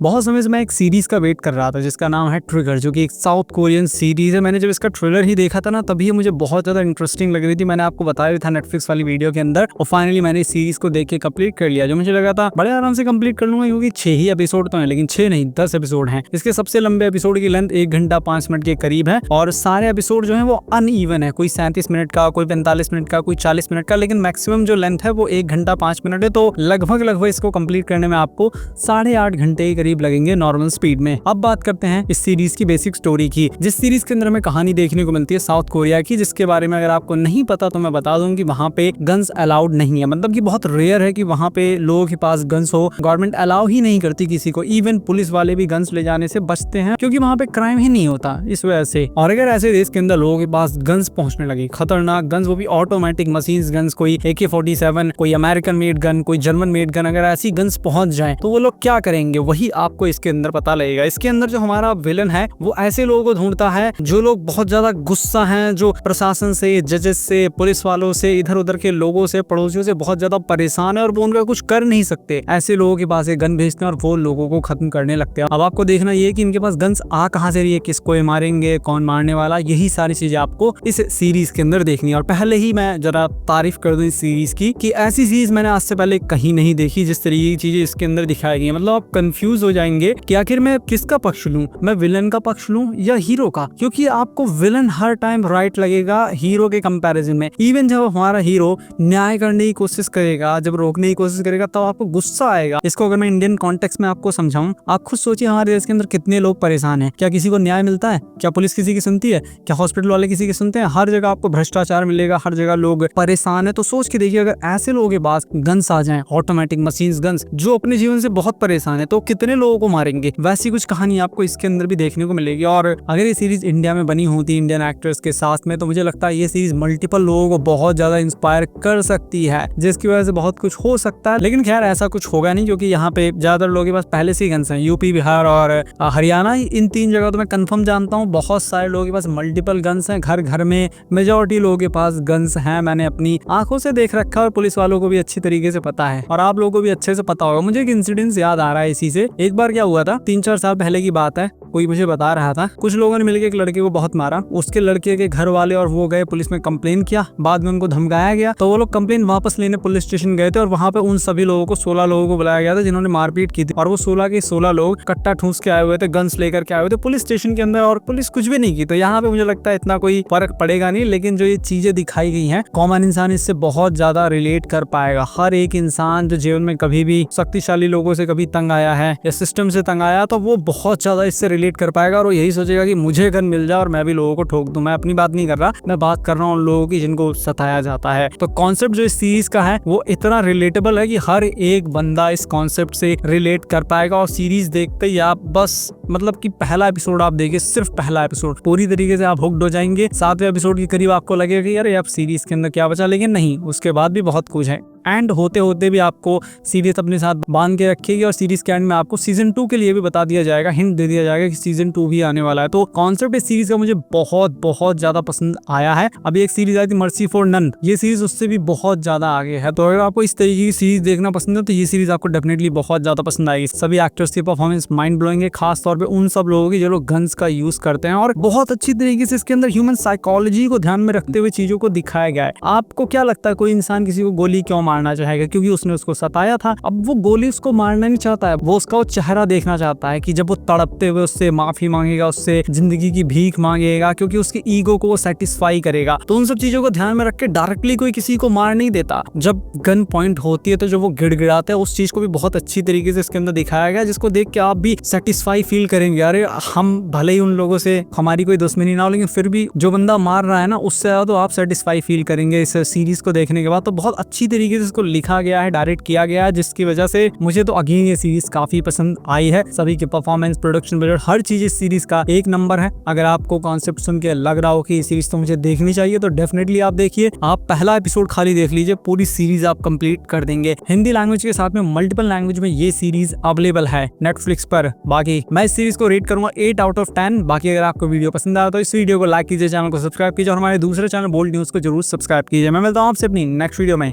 बहुत समय से मैं एक सीरीज का वेट कर रहा था जिसका नाम है ट्रिगर, जो कि एक साउथ कोरियन सीरीज है। मैंने जब इसका ट्रेलर ही देखा था ना, तभी मुझे बहुत ज्यादा इंटरेस्टिंग लग रही थी। मैंने आपको बताया भी था नेटफ्लिक्स वाली वीडियो के अंदर, और फाइनली मैंने इस सीरीज को देख के कंप्लीट कर लिया। जो मुझे लगा था बड़े आराम से कंप्लीट कर लूंगा, क्योंकि 6 ही एपिसोड तो है, लेकिन 6 नहीं 10 एपिसोड हैं। इसके सबसे लंबे एपिसोड की लेंथ 1 घंटा 5 मिनट के करीब है, और सारे एपिसोड जो है वो अनइवन है। कोई 37 मिनट का, कोई 45 मिनट का, कोई 40 मिनट का, लेकिन मैक्सिमम जो लेंथ है वो 1 घंटा 5 मिनट है। तो लगभग इसको कंप्लीट करने में आपको 8.5 घंटे के करीब लगेंगे नॉर्मल स्पीड में। अब बात करते हैं इस सीरीज की बेसिक स्टोरी की। जिस सीरीज के अंदर हमें कहानी देखने को मिलती है साउथ कोरिया की, जिसके बारे में अगर आपको नहीं पता तो मैं बता दूं कि वहां पे गन्स अलाउड नहीं है। मतलब कि बहुत रेयर है कि वहां पे लोगों के पास गन्स हो। गवर्नमेंट अलाउ ही नहीं करती किसी को। इवन पुलिस वाले भी गन्स ले जाने से बचते हैं, क्योंकि वहां पे क्राइम ही नहीं होता इस वजह से। और अगर ऐसे देश के अंदर लोगों के पास गन्स पहुंचने लगी, खतरनाक गन्स, वो भी ऑटोमेटिक मशीन्स गन्स, कोई AK-47, कोई अमेरिकन मेड गन, कोई जर्मन मेड गन, अगर ऐसी गन्स पहुंच जाए तो वो लोग क्या करेंगे, वही आपको इसके अंदर पता लगेगा। इसके अंदर जो हमारा विलन है वो ऐसे लोगों को ढूंढता है जो लोग बहुत ज्यादा गुस्सा हैं, जो प्रशासन से, जजेस से, पुलिस वालों से, इधर उधर के लोगों से, पड़ोसियों से बहुत ज्यादा परेशान है और वो उनका कुछ कर नहीं सकते। ऐसे लोगों के पास एक गन भेजते हैं और वो लोगों को खत्म करने लगते हैं। अब आपको देखना ये कि इनके पास गन्स आ कहां से रही है, किसको ये मारेंगे, कौन मारने वाला, यही सारी चीजें आपको इस सीरीज के अंदर देखनी है। और पहले ही मैं जरा तारीफ कर दूं इस सीरीज की कि ऐसी सीरीज मैंने आज से पहले कहीं नहीं देखी जिस तरीके की चीजें इसके अंदर दिखाई गई। मतलब आप कंफ्यूज हो जाएंगे कि आखिर मैं किसका पक्ष लूं, मैं विलन का पक्ष लूं या हीरो का, क्योंकि आपको विलन हर टाइम राइट लगेगा हीरो के कंपैरिजन में। इवन जब हमारा हीरो न्याय करने की कोशिश करेगा, जब रोकने की कोशिश करेगा, तब आपको गुस्सा आएगा। इसको अगर मैं इंडियन कॉन्टेक्स्ट में आपको समझाऊं, आप खुद सोचिए हमारे देश के अंदर कितने लोग परेशान हैं। क्या किसी को न्याय मिलता है? क्या पुलिस किसी की सुनती है? क्या हॉस्पिटल वाले किसी की सुनते हैं? हर जगह आपको भ्रष्टाचार मिलेगा, हर जगह लोग परेशान है। तो सोच के देखिए, अगर ऐसे लोगों के पास गन्स आ जाएं, ऑटोमेटिक मशीन्स गन्स, जो अपने जीवन से बहुत परेशान है, तो कितने लोगों को मारेंगे। वैसी कुछ कहानी आपको इसके अंदर भी देखने को मिलेगी। और अगर ये सीरीज इंडिया में बनी होती इंडियन एक्टर्स के साथ में, तो मुझे लगता है ये सीरीज मल्टीपल लोगों को बहुत ज्यादा इंस्पायर कर सकती है, जिसकी वजह से बहुत कुछ हो सकता है। लेकिन खैर ऐसा कुछ होगा नहीं, क्योंकि यहाँ पे ज्यादातर लोगों के पास पहले से ही गन्स हैं। यूपी, बिहार और हरियाणा, इन 3 जगह तो मैं कंफर्म जानता हूँ बहुत सारे लोगों के पास मल्टीपल गन्स हैं। घर घर में मेजोरिटी लोगों के पास गन्स हैं। मैंने अपनी आंखों से देख रखा है और पुलिस वालों को भी अच्छी तरीके से पता है, और आप लोगों को भी अच्छे से पता होगा। मुझे एक इंसिडेंस याद आ रहा है इसी से। एक बार क्या हुआ था, 3-4 साल पहले की बात है, कोई मुझे बता रहा था, कुछ लोगों ने मिलकर एक लड़के को बहुत मारा। उसके लड़के के घर वाले और वो गए पुलिस में कंप्लेन किया, बाद में उनको धमकाया गया, तो वो लोग कंप्लेन वापस लेने पुलिस स्टेशन गए थे, और वहां पे उन सभी लोगों को 16 लोगों को बुलाया गया था जिन्होंने मारपीट की थी। और वो 16 के 16 लोग कट्टा ठूस के आए हुए थे, गन्स लेकर के आए हुए थे पुलिस स्टेशन के अंदर, और पुलिस कुछ भी नहीं की। तो यहाँ पे मुझे लगता है इतना कोई फर्क पड़ेगा नहीं, लेकिन जो ये चीजें दिखाई गई हैं, कॉमन इंसान इससे बहुत ज्यादा रिलेट कर पाएगा। हर एक इंसान जो जीवन में कभी भी शक्तिशाली लोगों से कभी तंग आया है या सिस्टम से तंग आया, तो वो बहुत ज्यादा इससे रिलेट कर पाएगा, और यही सोचेगा कि मुझे गन मिल जाए और मैं भी लोगों को ठोक दूं। मैं अपनी बात नहीं कर रहा, मैं बात कर रहा हूँ उन लोगों की जिनको सताया जाता है। तो कॉन्सेप्ट जो इस सीरीज का है वो इतना रिलेटेबल है कि हर एक बंदा इस कॉन्सेप्ट से रिलेट कर पाएगा। और सीरीज देखते ही आप बस मतलब कि पहला एपिसोड आप देखिए, सिर्फ पहला एपिसोड, पूरी तरीके से आप हुक्ड हो जाएंगे। 7वें एपिसोड के करीब आपको लगेगा कि यार अब सीरीज के अंदर क्या बचा, लेकिन नहीं, उसके बाद भी बहुत कुछ है। एंड होते होते भी आपको सीरीज अपने साथ बांध के रखेगी, और सीरीज के एंड में आपको सीजन 2 के लिए भी बता दिया जाएगा, हिंट दे दिया जाएगा कि सीजन 2 भी आने वाला है। तो कॉन्सेप्ट इस सीरीज का मुझे बहुत ज्यादा पसंद आया है। अभी एक सीरीज आई थी मर्सी फॉर नन, ये सीरीज उससे भी बहुत ज्यादा आगे है। तो अगर आपको इस तरीके की सीरीज देखना पसंद है तो ये सीरीज आपको डेफिनेटली बहुत ज्यादा पसंद आएगी। सभी एक्टर्स की परफॉर्मेंस माइंड ब्लोइंग है, खास तौर पे उन सब लोगों की जो लोग गन्स का यूज करते हैं, और बहुत अच्छी तरीके से इसके अंदर ह्यूमन साइकोलॉजी को ध्यान में रखते हुए चीजों को दिखाया गया है। आपको क्या लगता है कोई इंसान किसी को गोली क्यों मारना चाहेगा? क्योंकि उसने उसको सताया था। अब वो गोली उसको मारना नहीं चाहता है, वो उसका वो चेहरा देखना चाहता है कि जब वो तड़पते हुए उससे माफी मांगेगा, उससे जिंदगी की भीख मांगेगा, क्योंकि उसके ईगो को वो सेटिस्फाई करेगा। तो उन सब चीजों को ध्यान में रख के डायरेक्टली कोई किसी को मार नहीं देता। जब गन पॉइंट होती है तो जो वो गिड़गिड़ाते हैं, उस चीज को भी बहुत अच्छी तरीके से इसके अंदर दिखाया गया, जिसको देख के आप भी सेटिस्फाई फील करेंगे। अरे हम भले ही उन लोगों से हमारी कोई दुश्मनी ना हो, लेकिन फिर भी जो बंदा मार रहा है ना, उससे ज्यादा तो आप सेटिस्फाई फील करेंगे इस सीरीज को देखने के बाद। तो बहुत अच्छी तरीके से इसको लिखा गया है, डायरेक्ट किया गया है, जिसकी वजह से मुझे तो अगेन ये सीरीज काफी पसंद आई है। सभी के परफॉर्मेंस, प्रोडक्शन बजट, हर चीज इस सीरीज का एक नंबर है। अगर आपको कॉन्सेप्ट सुन के लग रहा हो कि ये सीरीज तो मुझे देखनी चाहिए, तो डेफिनेटली आप देखिए। आप पहला एपिसोड खाली देख लीजिए, पूरी सीरीज आप कंप्लीट कर देंगे। हिंदी लैंग्वेज के साथ में मल्टीपल लैंग्वेज में ये सीरीज अवेलेबल है नेटफ्लिक्स पर। बाकी मैं इस सीरीज को रेट करूंगा 8 आउट ऑफ 10। बाकी अगर आपको वीडियो पसंद आया तो इस वीडियो को लाइक कीजिए, चैनल को सब्सक्राइब कीजिए, और हमारे दूसरे चैनल बोल्ड न्यूज को जरूर सब्सक्राइब कीजिए। मैं मिलता हूं आपसे अपनी नेक्स्ट वीडियो में।